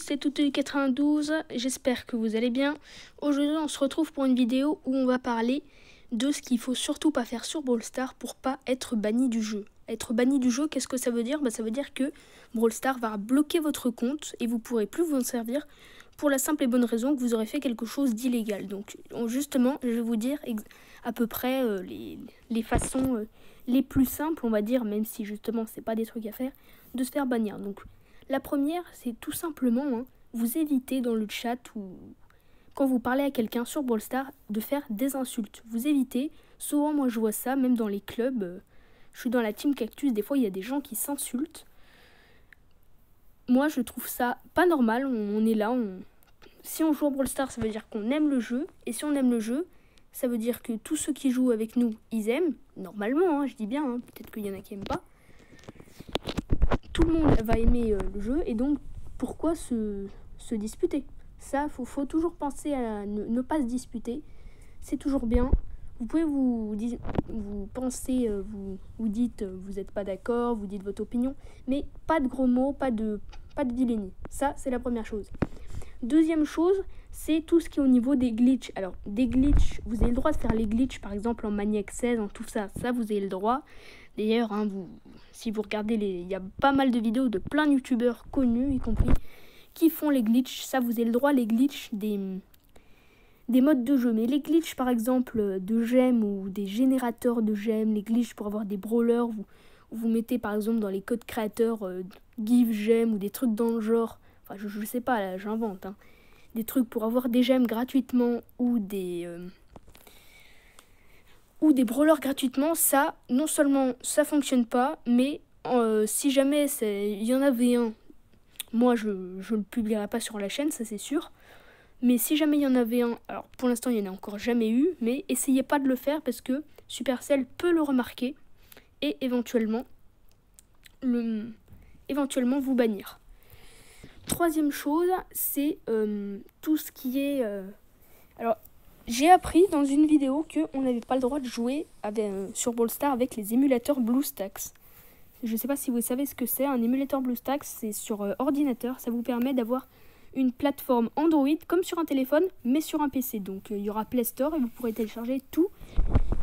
c'est Toutou92, j'espère que vous allez bien. Aujourd'hui on se retrouve pour une vidéo où on va parler de ce qu'il faut surtout pas faire sur Brawl Stars pour pas être banni du jeu. Être banni du jeu, qu'est-ce que ça veut dire? Ça veut dire que Brawl Stars va bloquer votre compte et vous pourrez plus vous en servir pour la simple et bonne raison que vous aurez fait quelque chose d'illégal. Donc justement, je vais vous dire à peu près les façons les plus simples, on va dire, même si justement c'est pas des trucs à faire, de se faire bannir. Donc la première, c'est tout simplement, vous évitez dans le chat ou quand vous parlez à quelqu'un sur Brawl Stars de faire des insultes. Vous évitez, souvent moi je vois ça, même dans les clubs, je suis dans la team Cactus, des fois il y a des gens qui s'insultent. Moi je trouve ça pas normal, on est là, si on joue à Brawl Stars ça veut dire qu'on aime le jeu, et si on aime le jeu, ça veut dire que tous ceux qui jouent avec nous, ils aiment, normalement, je dis bien, peut-être qu'il y en a qui aiment pas. Tout le monde va aimer le jeu et donc pourquoi se disputer? Ça, faut toujours penser à ne pas se disputer. C'est toujours bien. Vous pouvez vous penser, vous dites vous n'êtes pas d'accord, vous dites votre opinion, mais pas de gros mots, pas de vilainie. Ça, c'est la première chose. Deuxième chose, c'est tout ce qui est au niveau des glitches. Alors, des glitches, vous avez le droit de faire les glitches, par exemple en Maniac 16, en tout ça. Ça, vous avez le droit. D'ailleurs, si vous regardez, il y a pas mal de vidéos de plein de youtubeurs connus, y compris, qui font les glitches. Ça, vous avez le droit, les glitches des modes de jeu. Mais les glitches, par exemple, de gemmes ou des générateurs de gemmes, les glitches pour avoir des brawlers, vous mettez par exemple dans les codes créateurs give gem ou des trucs dans le genre. Enfin, je sais pas, là, j'invente. Des trucs pour avoir des gemmes gratuitement ou des brawlers gratuitement, ça, non seulement ça fonctionne pas, mais si jamais il y en avait un, moi je le publierai pas sur la chaîne, ça c'est sûr, mais si jamais il y en avait un, alors pour l'instant il y en a encore jamais eu, mais essayez pas de le faire parce que Supercell peut le remarquer et éventuellement vous bannir. Troisième chose, c'est tout ce qui est... Alors, j'ai appris dans une vidéo qu'on n'avait pas le droit de jouer sur Brawl Stars avec les émulateurs BlueStacks. Je ne sais pas si vous savez ce que c'est. Un émulateur BlueStacks, c'est sur ordinateur. Ça vous permet d'avoir une plateforme Android comme sur un téléphone, mais sur un PC. Donc, il y aura Play Store et vous pourrez télécharger tout,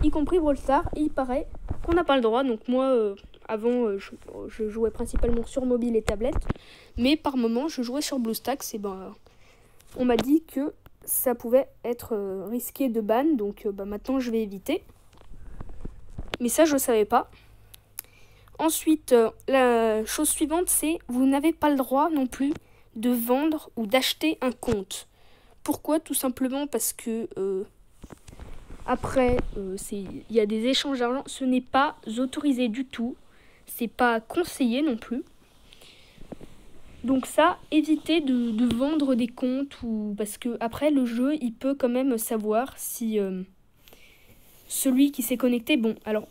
y compris Brawl Stars. Et il paraît qu'on n'a pas le droit. Donc, moi... Avant, je jouais principalement sur mobile et tablette, mais par moment, je jouais sur BlueStacks et on m'a dit que ça pouvait être risqué de ban, donc maintenant je vais éviter. Mais ça, je ne savais pas. Ensuite, la chose suivante, c'est vous n'avez pas le droit non plus de vendre ou d'acheter un compte. Pourquoi? Tout simplement parce que... Après, il y a des échanges d'argent, ce n'est pas autorisé du tout. C'est pas conseillé non plus. Donc ça, évitez de vendre des comptes parce que après le jeu, il peut quand même savoir si celui qui s'est connecté. Bon, alors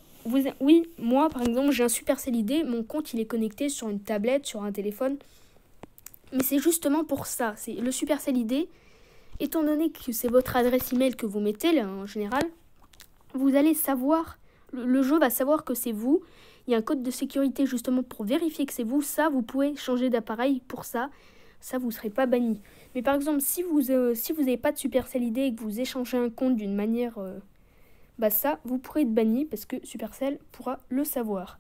oui, moi par exemple, j'ai un Supercell ID, mon compte il est connecté sur une tablette, sur un téléphone. Mais c'est justement pour ça, c'est le Supercell ID. Étant donné que c'est votre adresse email que vous mettez là en général, vous allez savoir, le jeu va savoir que c'est vous. Il y a un code de sécurité justement pour vérifier que c'est vous. Ça, vous pouvez changer d'appareil pour ça. Ça, vous ne serez pas banni. Mais par exemple, si vous n'avez pas de Supercell ID et que vous échangez un compte d'une manière... ça, vous pourrez être banni parce que Supercell pourra le savoir.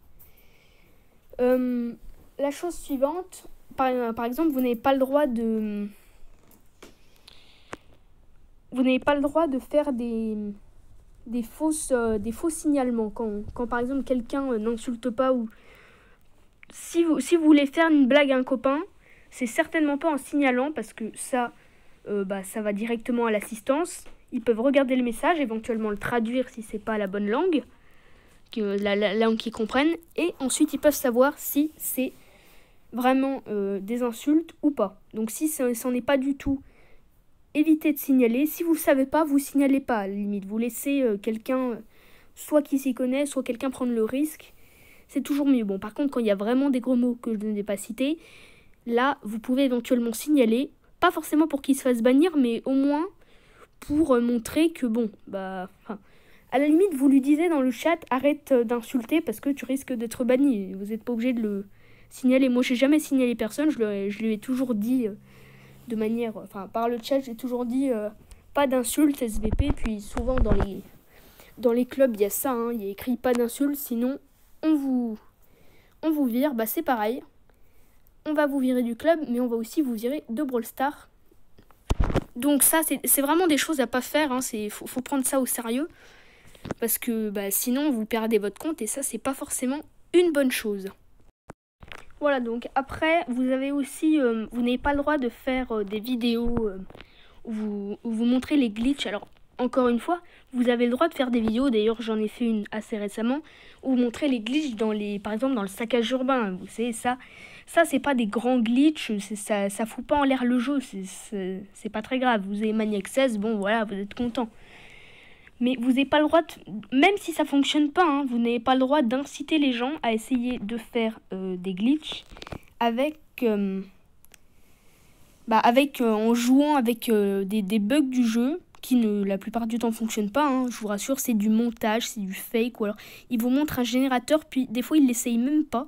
La chose suivante, par exemple, vous n'avez pas le droit de... Vous n'avez pas le droit de faire des faux signalements. Quand par exemple quelqu'un n'insulte pas ou si vous voulez faire une blague à un copain, c'est certainement pas en signalant parce que ça va directement à l'assistance. Ils peuvent regarder le message, éventuellement le traduire si c'est pas la bonne langue, la langue qu'ils comprennent, et ensuite ils peuvent savoir si c'est vraiment des insultes ou pas. Donc si c'en est pas du tout, évitez de signaler. Si vous ne savez pas, vous signalez pas. À la limite, vous laissez quelqu'un, soit qui s'y connaît, soit quelqu'un prendre le risque. C'est toujours mieux. Bon, par contre, quand il y a vraiment des gros mots que je n'ai pas cités, là, vous pouvez éventuellement signaler. Pas forcément pour qu'il se fasse bannir, mais au moins pour montrer que à la limite, vous lui disiez dans le chat, arrête d'insulter parce que tu risques d'être banni. Vous n'êtes pas obligé de le signaler. Moi, j'ai jamais signalé personne. Je lui ai toujours dit... de manière... Enfin, par le chat, j'ai toujours dit pas d'insultes SVP. Puis souvent, dans les clubs, il y a ça. Hein, il y a écrit pas d'insultes, sinon on vous vire. Bah, c'est pareil. On va vous virer du club, mais on va aussi vous virer de Brawl Stars. Donc ça, c'est vraiment des choses à pas faire. Hein, faut prendre ça au sérieux. Parce que sinon, vous perdez votre compte. Et ça, c'est pas forcément une bonne chose. Voilà, donc après, vous avez aussi... vous n'avez pas le droit de faire des vidéos où vous montrez les glitches. Alors, encore une fois, vous avez le droit de faire des vidéos. D'ailleurs, j'en ai fait une assez récemment. Où vous montrez les glitches, par exemple, dans le saccage urbain. Vous savez, ça c'est pas des grands glitches. Ça fout pas en l'air le jeu. C'est pas très grave. Vous avez Maniac 16, bon, voilà, vous êtes content. Mais vous n'avez pas le droit, même si ça fonctionne pas, hein, vous n'avez pas le droit d'inciter les gens à essayer de faire des glitches en jouant avec des bugs du jeu qui la plupart du temps fonctionnent pas. Hein, je vous rassure, c'est du montage, c'est du fake, ou alors ils vous montrent un générateur, puis des fois ils l'essayent même pas.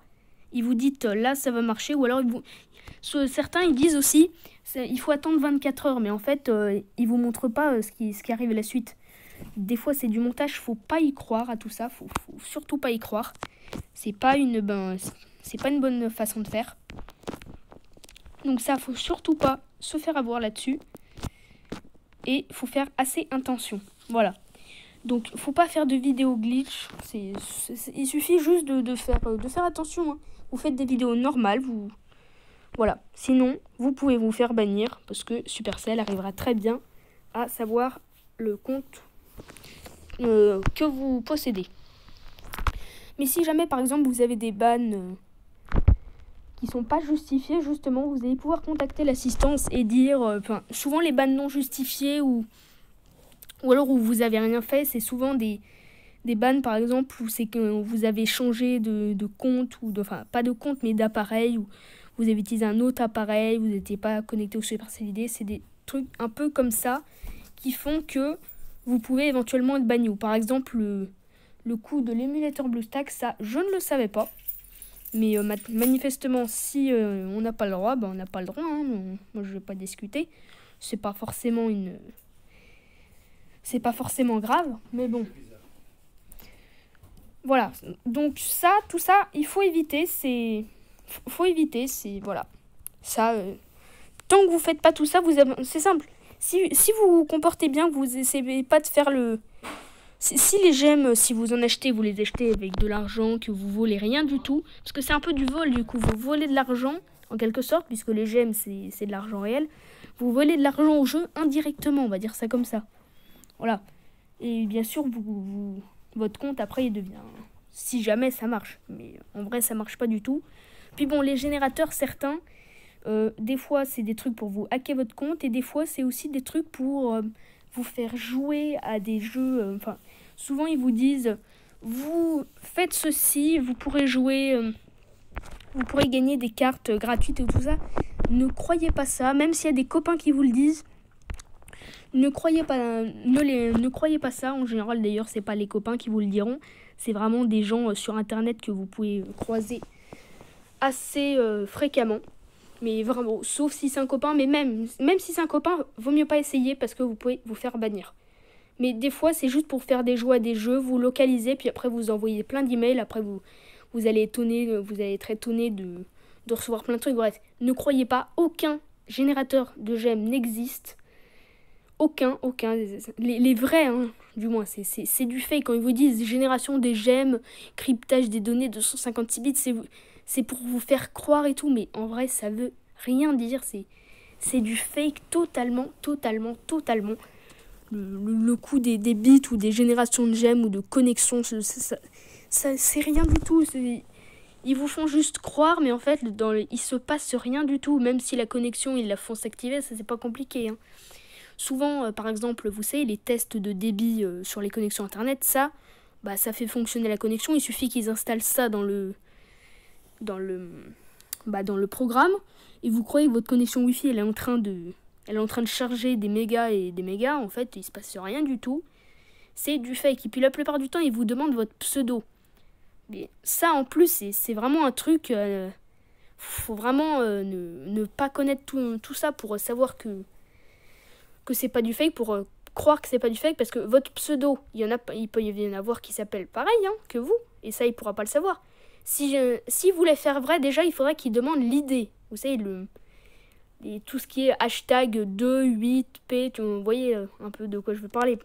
Ils vous disent là ça va marcher, ou alors certains ils disent aussi il faut attendre 24 heures, mais en fait ils vous montrent pas ce qui arrive à la suite. Des fois c'est du montage, faut pas y croire à tout ça, faut surtout pas y croire. C'est pas une bonne façon de faire. Donc ça, faut surtout pas se faire avoir là-dessus. Et faut faire assez attention. Voilà. Donc faut pas faire de vidéos glitch. Il suffit juste de faire attention. Hein. Vous faites des vidéos normales, voilà. Sinon, vous pouvez vous faire bannir parce que Supercell arrivera très bien à savoir le compte que vous possédez. Mais si jamais, par exemple, vous avez des bans qui sont pas justifiés, justement, vous allez pouvoir contacter l'assistance et dire... souvent, les bans non justifiés ou alors où vous avez rien fait, c'est souvent des bans, par exemple, où c'est que vous avez changé de compte, pas de compte, mais d'appareil, ou vous avez utilisé un autre appareil, vous n'étiez pas connecté au Supercell ID. C'est des trucs un peu comme ça qui font que vous pouvez éventuellement être banni. Ou par exemple, le coup de l'émulateur BlueStack, ça, je ne le savais pas. Mais manifestement, si on n'a pas le droit, on n'a pas le droit. Hein. Moi, je ne vais pas discuter. C'est pas forcément grave, mais bon. Voilà. Donc tout ça, il faut éviter. Voilà. Ça, tant que vous faites pas tout ça, c'est simple. Si vous vous comportez bien, que vous essayez pas de faire si les gemmes, si vous en achetez, vous les achetez avec de l'argent, que vous volez rien du tout, parce que c'est un peu du vol, du coup, vous volez de l'argent, en quelque sorte, puisque les gemmes, c'est de l'argent réel, vous volez de l'argent au jeu indirectement, on va dire ça comme ça. Voilà. Et bien sûr, votre compte, après, il devient... Si jamais ça marche, mais en vrai, ça marche pas du tout. Puis bon, les générateurs, certains... des fois, c'est des trucs pour vous hacker votre compte, et des fois, c'est aussi des trucs pour vous faire jouer à des jeux. Souvent, ils vous disent, vous faites ceci, vous pourrez jouer, vous pourrez gagner des cartes gratuites et tout ça. Ne croyez pas ça, même s'il y a des copains qui vous le disent. Ne croyez pas ça. En général, d'ailleurs, c'est pas les copains qui vous le diront. C'est vraiment des gens sur Internet que vous pouvez croiser assez fréquemment. Mais vraiment, sauf si c'est un copain, mais même si c'est un copain, vaut mieux pas essayer parce que vous pouvez vous faire bannir. Mais des fois, c'est juste pour faire des jeux à des jeux, vous localisez, puis après vous envoyez plein d'emails, après vous allez être étonné de recevoir plein de trucs. Bref, ne croyez pas, aucun générateur de gemmes n'existe. Aucun. Les vrais, hein, du moins, c'est du fake. Quand ils vous disent génération des gemmes, cryptage des données de 156 bits, c'est pour vous faire croire et tout, mais en vrai, ça veut rien dire. C'est du fake totalement. Le coût des bits ou des générations de gemmes ou de connexions, c'est rien du tout. Ils vous font juste croire, mais en fait, il se passe rien du tout. Même si la connexion, ils la font s'activer, ça, c'est pas compliqué. Hein. Souvent, par exemple, vous savez, les tests de débit sur les connexions Internet, ça fait fonctionner la connexion. Il suffit qu'ils installent ça dans le programme, et vous croyez que votre connexion Wi-Fi elle est en train de charger des mégas et des mégas. En fait, il se passe rien du tout. C'est du fake. Et puis la plupart du temps, ils vous demandent votre pseudo. Mais ça, en plus, c'est vraiment un truc... faut vraiment ne pas connaître tout ça pour savoir que c'est pas du fake, pour croire que c'est pas du fake, parce que votre pseudo, il peut y en avoir qui s'appelle pareil que vous, et ça il pourra pas le savoir. Si vous voulez faire vrai, déjà il faudrait qu'il demande l'idée. Vous savez, tout ce qui est hashtag 2, 8, P, vous voyez un peu de quoi je veux parler.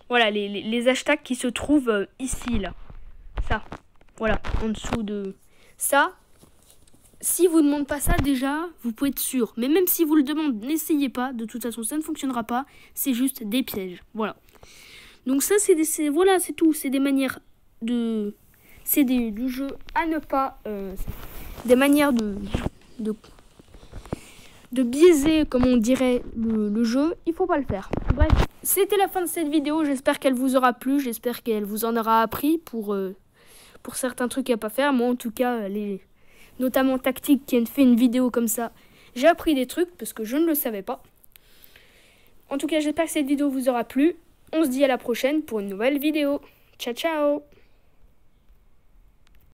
Voilà, les hashtags qui se trouvent ici, là. Ça, voilà, en dessous de ça. Si vous ne demandez pas ça, déjà, vous pouvez être sûr. Mais même si vous le demandez, n'essayez pas. De toute façon, ça ne fonctionnera pas. C'est juste des pièges. Voilà. Donc ça, voilà, c'est tout. C'est des manières du jeu à ne pas... des manières de biaiser, comme on dirait, le jeu. Il faut pas le faire. Bref, c'était la fin de cette vidéo. J'espère qu'elle vous aura plu. J'espère qu'elle vous en aura appris pour certains trucs à pas faire. Moi, en tout cas, notamment Tactique qui a fait une vidéo comme ça, j'ai appris des trucs parce que je ne le savais pas. En tout cas, j'espère que cette vidéo vous aura plu. On se dit à la prochaine pour une nouvelle vidéo. Ciao, ciao!